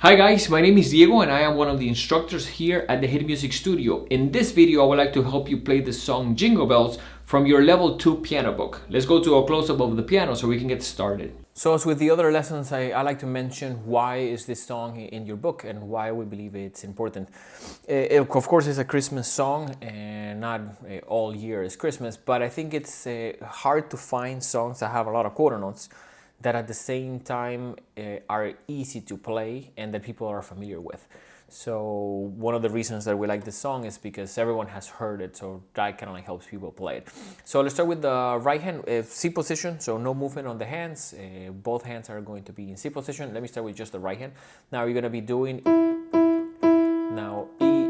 Hi guys, my name is Diego and I am one of the instructors here at the Hit Music Studio. In this video, I would like to help you play the song Jingle Bells from your level 2 piano book. Let's go to a close-up of the piano so we can get started. So as with the other lessons, I like to mention why is this song in your book and why we believe it's important. Of course, it's a Christmas song and not all year is Christmas, but I think it's hard to find songs that have a lot of quarter notes that at the same time are easy to play and that people are familiar with. So one of the reasons that we like this song is because everyone has heard it, so that kind of like helps people play it. So let's start with the right hand, C position, so no movement on the hands. Both hands are going to be in C position. Let me start with just the right hand. Now you're gonna be doing, now E,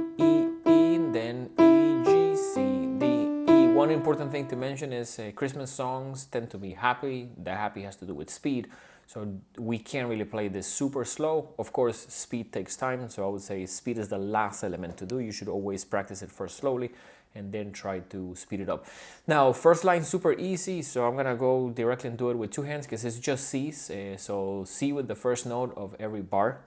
then E, G, C, D, E. One important thing to mention is Christmas songs tend to be happy. The happy has to do with speed. So we can't really play this super slow. Of course, speed takes time. So I would say speed is the last element to do. You should always practice it first slowly and then try to speed it up. Now, first line, super easy. So I'm gonna go directly and do it with two hands because it's just C's. So C with the first note of every bar.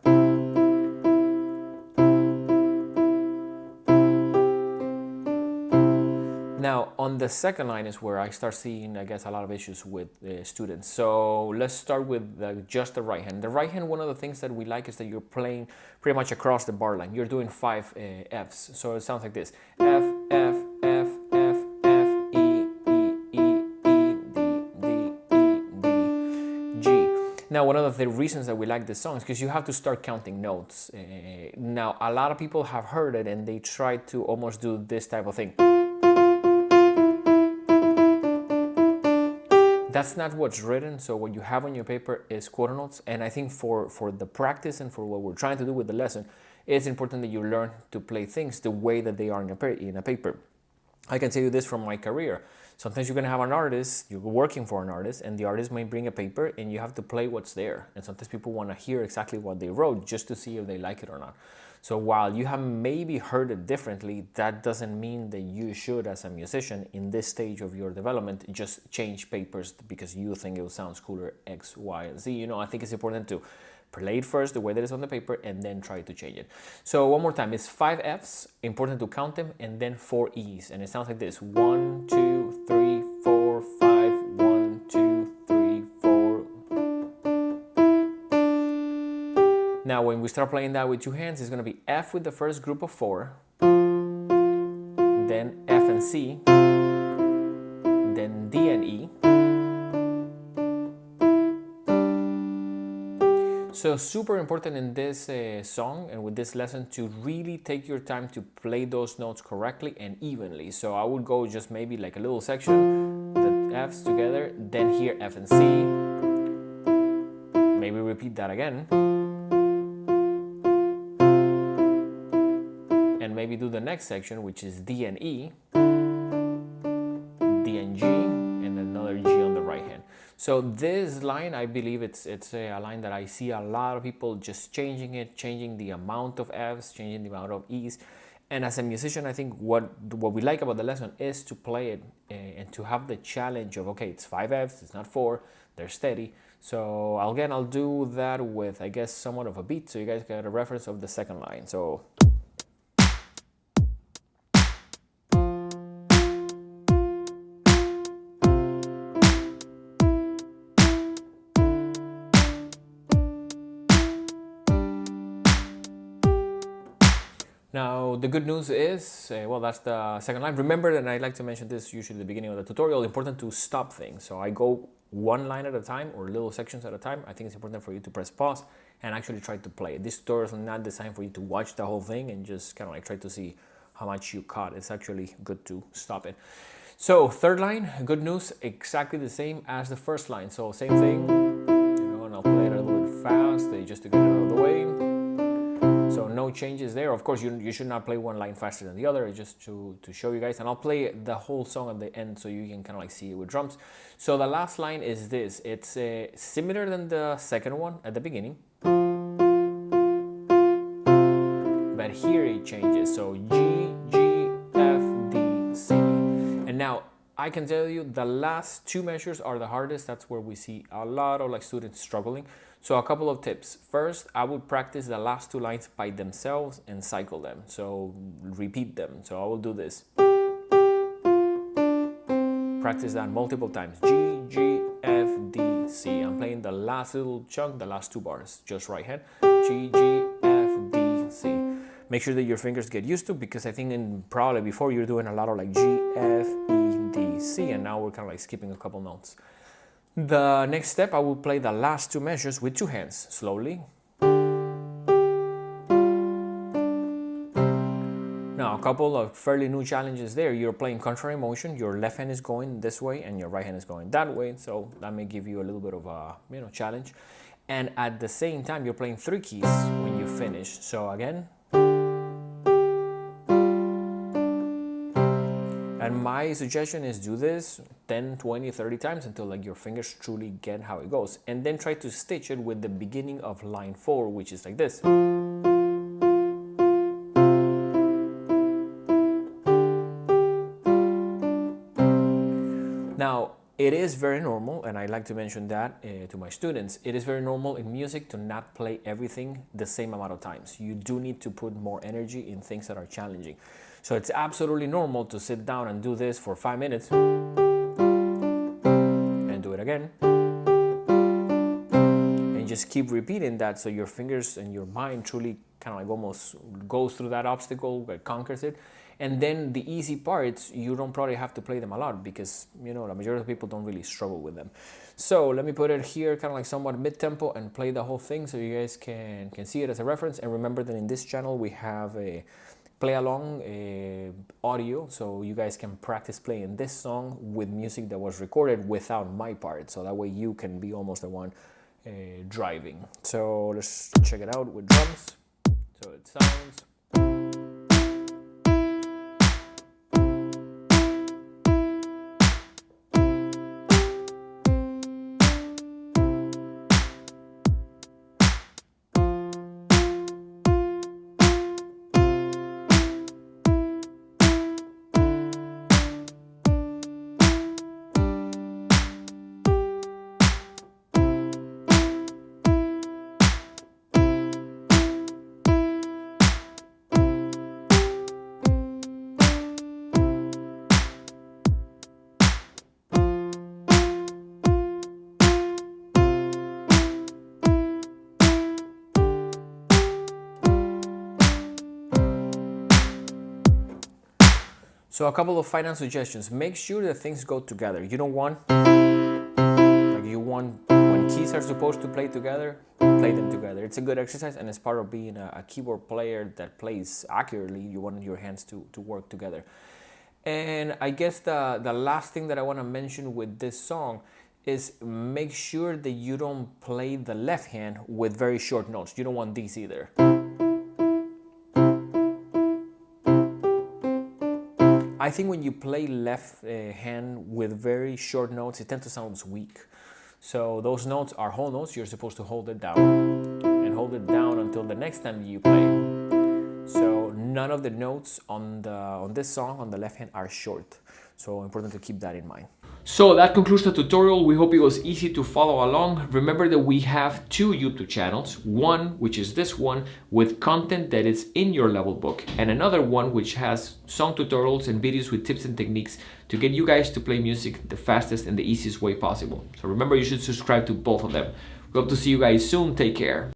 Now, on the second line is where I start seeing, I guess, a lot of issues with students. So let's start with just the right hand. The right hand, one of the things that we like is that you're playing pretty much across the bar line. You're doing 5 Fs. So it sounds like this. F, F, F, F, F, E, E, E, E, D, D, E, D, G. Now, one of the reasons that we like this song is because you have to start counting notes. Now, a lot of people have heard it and they try to almost do this type of thing. That's not what's written, so what you have on your paper is quarter notes, and I think for the practice and for what we're trying to do with the lesson, it's important that you learn to play things the way that they are in a paper. I can tell you this from my career. Sometimes you're going to have an artist, you're working for an artist, and the artist may bring a paper, and you have to play what's there. And sometimes people want to hear exactly what they wrote just to see if they like it or not. So while you have maybe heard it differently, that doesn't mean that you should, as a musician, in this stage of your development, just change papers because you think it sounds cooler X, Y, and Z. You know, I think it's important to play it first the way that it's on the paper and then try to change it. So one more time, it's 5 Fs, important to count them, and then 4 Es. And it sounds like this: 1, 2, 3, 4, 5, 1, 2, 3, 4. Now when we start playing that with two hands, it's going to be F with the first group of 4, then F and C, then D and E. So super important in this song and with this lesson to really take your time to play those notes correctly and evenly. So I would go just maybe like a little section, the Fs together, then here F and C, maybe repeat that again, and maybe do the next section, which is D and E, D and G, and another G on the right hand. So this line, I believe it's a line that I see a lot of people just changing it, changing the amount of Fs, changing the amount of Es. And as a musician, I think what we like about the lesson is to play it and to have the challenge of, okay, it's 5 Fs, it's not 4, they're steady. So again, I'll do that with, I guess, somewhat of a beat, so you guys get a reference of the second line. So now, the good news is, well, that's the second line. Remember, and I like to mention this usually at the beginning of the tutorial, important to stop things. So I go one line at a time or little sections at a time. I think it's important for you to press pause and actually try to play it. This tutorial is not designed for you to watch the whole thing and just kind of like try to see how much you caught. It's actually good to stop it. So third line, good news, exactly the same as the first line. So same thing, you know, and I'll play it a little bit fast just to get it out of the way. So no changes there. Of course, you should not play one line faster than the other, just to show you guys. And I'll play the whole song at the end so you can kind of like see it with drums. So the last line is this. It's similar than the second one at the beginning, but here it changes. So G, G, F, D, C. And now I can tell you the last two measures are the hardest. That's where we see a lot of like students struggling. So a couple of tips. First, I would practice the last two lines by themselves and cycle them. So repeat them. So I will do this. Practice that multiple times. G, G, F, D, C. I'm playing the last little chunk, the last two bars, just right hand. G, G, F, D, C. Make sure that your fingers get used to, because I think probably before you're doing a lot of like G, F, E, D, C, and now we're kind of like skipping a couple notes. The next step, I will play the last two measures with two hands, slowly. Now, a couple of fairly new challenges there. You're playing contrary motion. Your left hand is going this way and your right hand is going that way. So that may give you a little bit of a challenge. And at the same time, you're playing three keys when you finish. So again. And my suggestion is do this 10, 20, 30 times until like your fingers truly get how it goes. And then try to stitch it with the beginning of line 4, which is like this. Now, it is very normal, and I like to mention that to my students, it is very normal in music to not play everything the same amount of times. You do need to put more energy in things that are challenging. So it's absolutely normal to sit down and do this for 5 minutes and do it again. And just keep repeating that so your fingers and your mind truly kind of like almost goes through that obstacle, conquers it. And then the easy parts, you don't probably have to play them a lot because, the majority of people don't really struggle with them. So let me put it here kind of like somewhat mid-tempo and play the whole thing so you guys can see it as a reference. And remember that in this channel we have a play-along audio, so you guys can practice playing this song with music that was recorded without my part. So that way you can be almost the one driving. So let's check it out with drums. So it sounds... So a couple of final suggestions. Make sure that things go together. You don't want, when keys are supposed to play together, play them together. It's a good exercise, and as part of being a keyboard player that plays accurately, you want your hands to work together. And I guess the last thing that I want to mention with this song is make sure that you don't play the left hand with very short notes. You don't want these either. I think when you play left hand with very short notes, it tends to sound weak. So those notes are whole notes. You're supposed to hold it down and hold it down until the next time you play. So none of the notes on this song on the left hand are short. So important to keep that in mind. So that concludes the tutorial. We hope it was easy to follow along. Remember that we have two YouTube channels. One, which is this one, with content that is in your level book, and another one which has song tutorials and videos with tips and techniques to get you guys to play music the fastest and the easiest way possible. So remember, you should subscribe to both of them. We hope to see you guys soon. Take care.